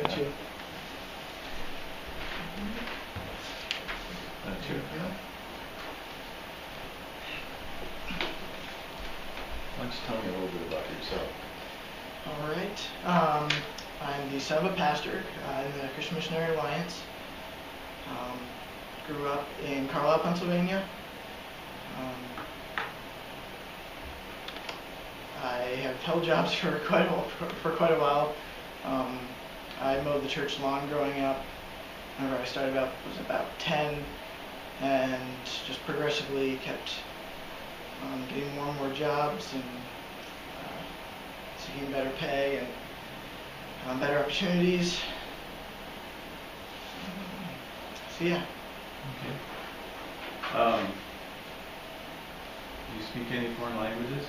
got you. That's you. Why don't you tell me a little bit about yourself? All right. I'm the son of a pastor in the Christian Missionary Alliance. Grew up in Carlisle, Pennsylvania. I have held jobs for quite a while. I mowed the church lawn growing up. Whenever I started out, was about 10, and just progressively kept getting more and more jobs and seeking better pay and better opportunities. So yeah. Okay. Do you speak any foreign languages?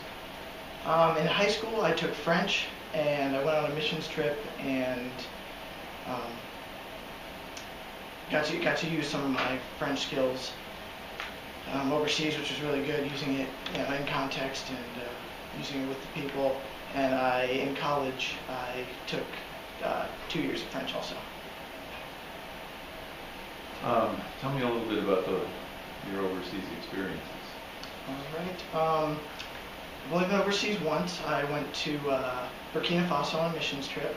In high school, I took French, and I went on a missions trip and got to use some of my French skills overseas, which was really good, using it in context and using it with the people. And in college, I took 2 years of French also. Tell me a little bit about your overseas experiences. All right. I've only been overseas once. I went to Burkina Faso on a missions trip,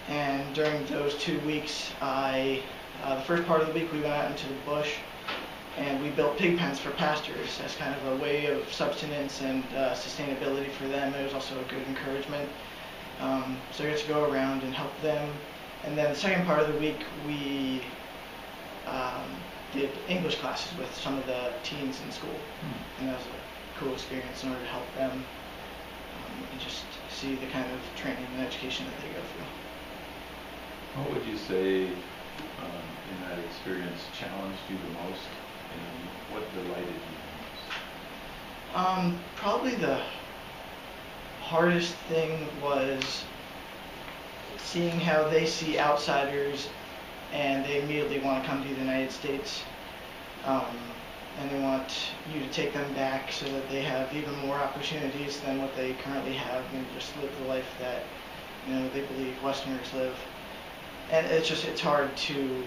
and during those 2 weeks, the first part of the week we went out into the bush, and we built pig pens for pastors as kind of a way of subsistence and sustainability for them. It was also a good encouragement. So I got to go around and help them. And then the second part of the week, we did English classes with some of the teens in school, and that was a cool experience in order to help them and just see the kind of training and education that they go through. What would you say in that experience challenged you the most, and what delighted you the most? Probably the hardest thing was seeing how they see outsiders and they immediately want to come to the United States, and they want you to take them back so that they have even more opportunities than what they currently have, and just live the life that they believe Westerners live. And it's hard to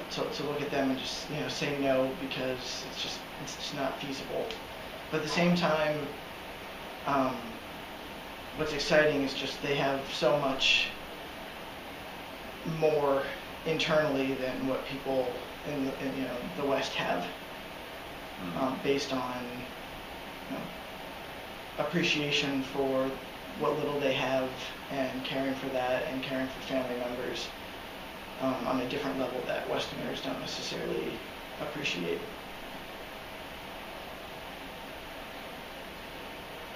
to look at them and just say no, because it's just not feasible. But at the same time, what's exciting is just they have so much more internally than what people in the West have, based on appreciation for what little they have and caring for that and caring for family members on a different level that Westerners don't necessarily appreciate.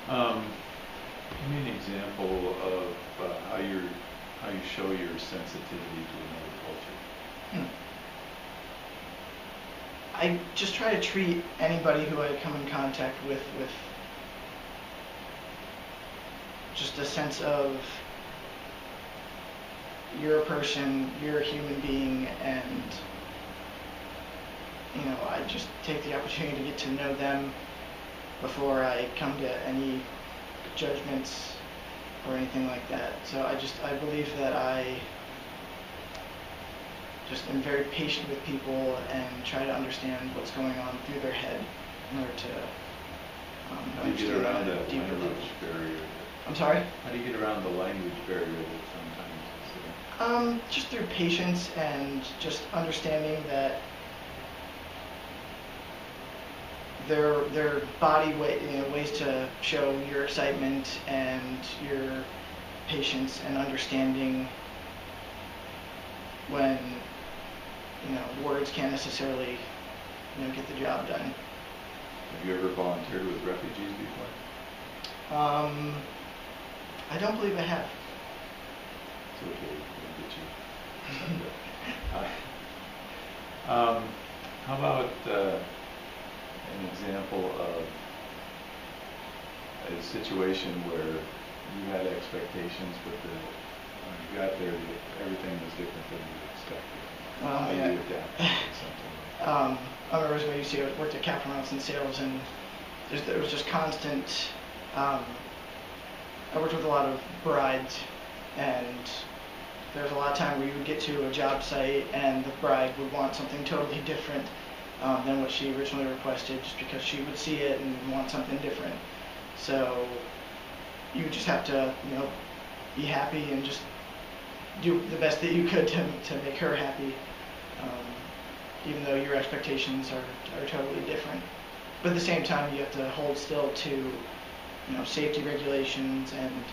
Give me an example of how you show your sensitivity to another culture. I just try to treat anybody who I come in contact with just a sense of, you're a person, you're a human being, and I just take the opportunity to get to know them before I come to any judgments or anything like that. So I believe that I just am very patient with people and try to understand what's going on through their head in order to How do you get around the language barrier? I'm sorry? How do you get around the language barrier that sometimes is there? Just through patience and just understanding that their body ways to show your excitement and your patience and understanding when words can't necessarily get the job done. Have you ever volunteered with refugees before? I don't believe I have. It's okay, we'll get you. How about an example of a situation where you had expectations, but when you got there, everything was different than you expected? How do you adapt to something like that? I remember when I worked at Captain Robinson Sales, and there was just constant I worked with a lot of brides, and there's a lot of time where you would get to a job site and the bride would want something totally different than what she originally requested, just because she would see it and want something different. So you just have to, be happy and just do the best that you could to make her happy, even though your expectations are totally different. But at the same time, you have to hold still to, safety regulations and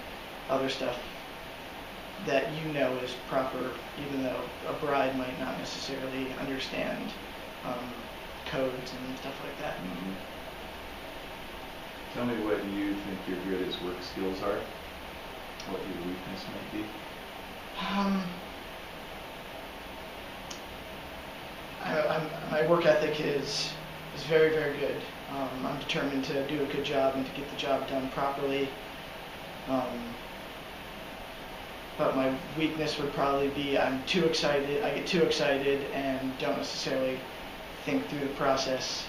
other stuff that is proper, even though a bride might not necessarily understand codes and stuff like that. Mm-hmm. Tell me what you think your greatest work skills are, what your weakness might be. My work ethic is very, very good. I'm determined to do a good job and to get the job done properly. But my weakness would probably be I get too excited and don't necessarily think through the process.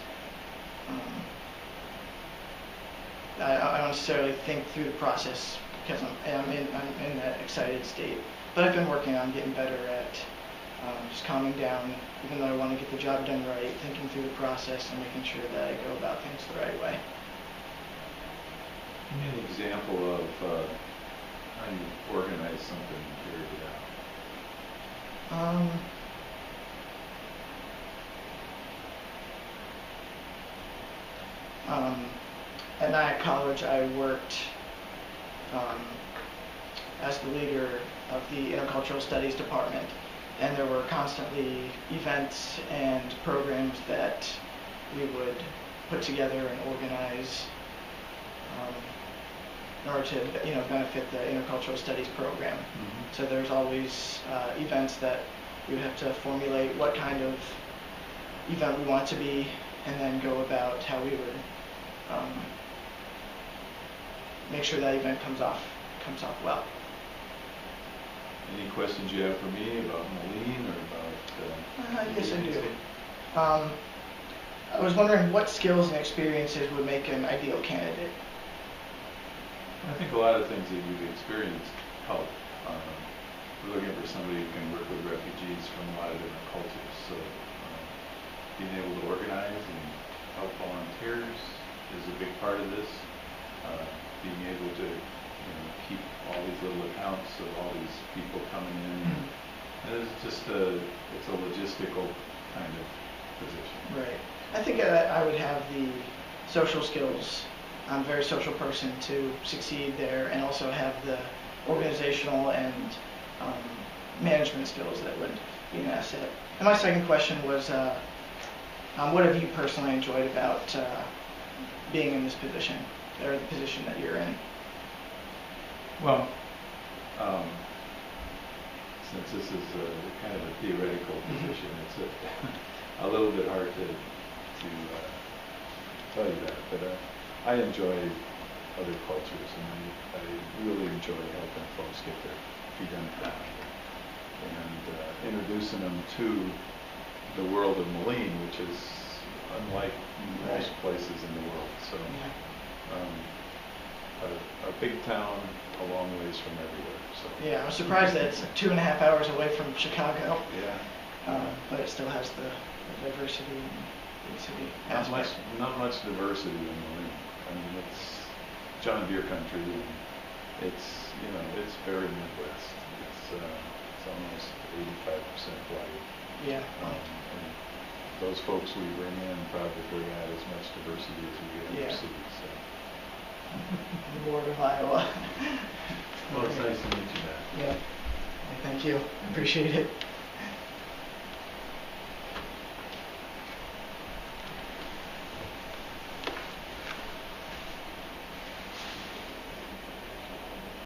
I don't necessarily think through the process because I'm in that excited state. But I've been working on getting better at just calming down, even though I want to get the job done right, thinking through the process and making sure that I go about things the right way. Give me an example of how you organize something and carry it out. At Nyack College, I worked as the leader of the Intercultural Studies department, and there were constantly events and programs that we would put together and organize in order to benefit the Intercultural Studies program. Mm-hmm. So there's always events that we would have to formulate what kind of event we want to be, and then go about how we would make sure that event comes off well. Any questions you have for me about Moline or about? Yes, I do. I was wondering what skills and experiences would make an ideal candidate. I think a lot of things that you've experienced help. We're looking for somebody who can work with refugees from a lot of different cultures. So being able to organize and help volunteers is a big part of this. Being able to keep all these little accounts of all these people coming in. And it's just it's a logistical kind of position. Right. I think I would have the social skills. I'm a very social person to succeed there, and also have the organizational and management skills that would be an asset. And my second question was, what have you personally enjoyed about being in this position, or the position that you're in? Well, since this is kind of a theoretical position, it's a little bit hard to tell you that, but I enjoy other cultures, and I really enjoy helping folks get their feet on the ground and introducing them to the world of Moline, which is unlike most places in the world. So, a big town a long ways from everywhere. So. Yeah, I'm surprised that it's 2.5 hours away from Chicago. Yeah. But it still has the diversity and big city aspect. Not much diversity in Moline. I mean, it's John Deere country, and it's very Midwest. It's almost 85% white. Yeah. And those folks we bring in probably add as much diversity as we get overseas. So. The board of Iowa. Well, it's nice to meet you, Matt. Yeah. Thank you. Appreciate it.